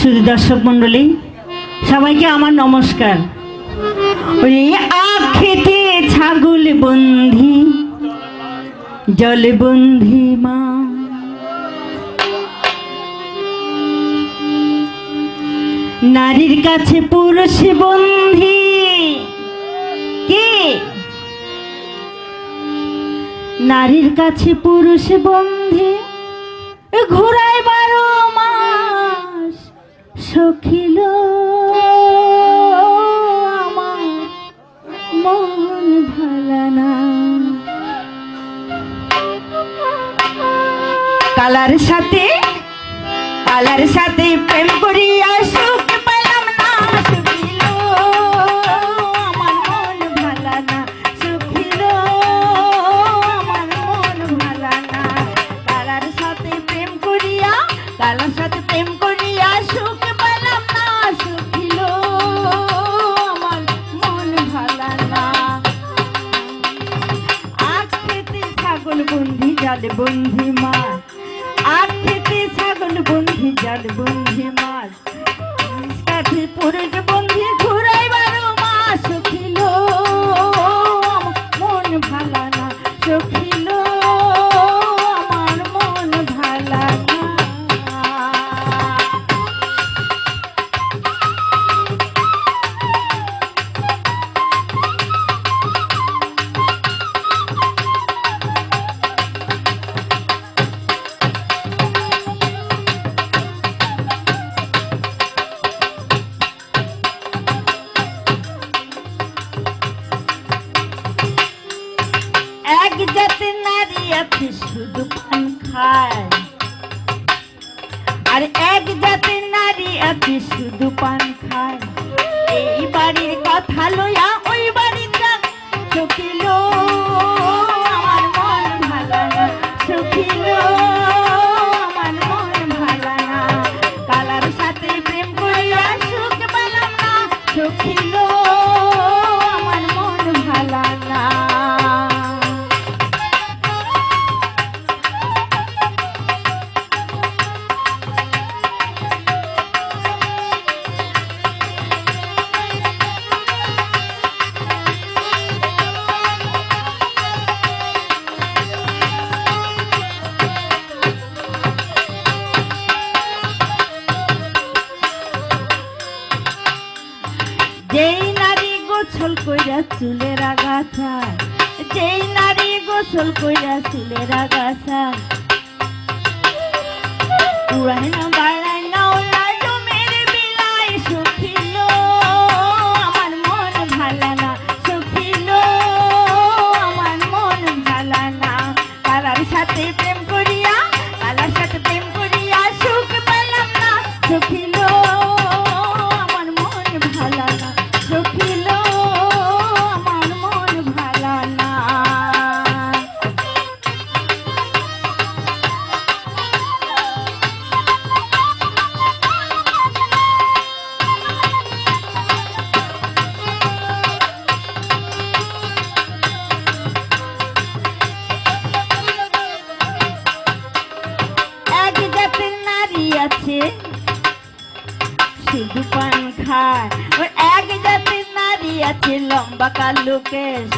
সুধী দর্শক মন্ডলী সবাইকে আমার নমস্কার। ওই আখেতে ছাগল বন্ধি জল বন্ধি মা, নারীর কাছে পুরুষ বন্ধি কে? নারীর কাছে পুরুষ বন্ধি ঘোরায় 12 মাস সখিল আমার মন ভালানা। কালার সাথে প্রেম করিয়া সুখ পেলাম না, সখিল আমার মন ভালানা, সখিল আমার মন ভালানা। কালার সাথে প্রেম করিয়া সুখ পেলাম না, সখিল আমার মন ভালানা। আখ খেতে ছাগল বন্ধি জাল বন্ধি মাছ, আখ খেতে ছাগল বন্ধি জাল বন্ধি মাছ, সাথে পুরুষ বন্ধি ঘুরাই 12 মাস, সখিল মন ভালানা, সখিল আমার মন ভালানা। এক জাতের নারী আছে শুধু পান খায়, আর এক জাতের নারী আছে শুধু পান খায়। এই বাড়ির কথা লইয়া ওই বাড়ির যাক, সখিল আমার মন ভালানা, সখিল আমার মন ভালানা। কালার সাথে প্রেম করিয়া সুখ পেলাম না, সখিল আমার মন ভালানা। যেই নারী গোসল কইরা চুলের আগাছা, যেই নারী গোসল কইরা চুলের আগাছা, পুরায় না বাড়ায় না ওলাই জমের বিলাই, সখিল আমার মন ভালানা, সখিল আমার মন ভালানা। কালার সাথে প্রেম করিয়া সুখ পেলাম না, সখিল আমার মন ভালানা, সখিল আমার মন ভালানা। এক জাতের নারী আছে শুধু পান খায়, এক জাতের নারী আছে লম্বা কালো কেশ,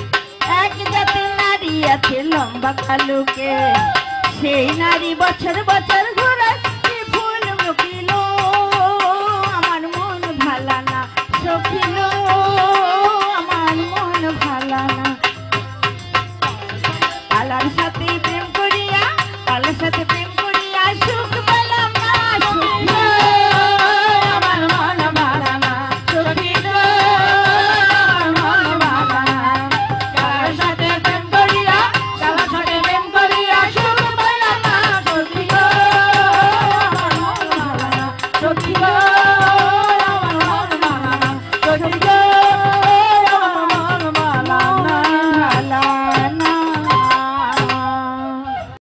এক জাতের নারী আছে লম্বা কালো কেশ। সেই নারী বছর বছর ঘোরাচ্ছে ফুল, সখিল আমার মন ভালানা, সখিল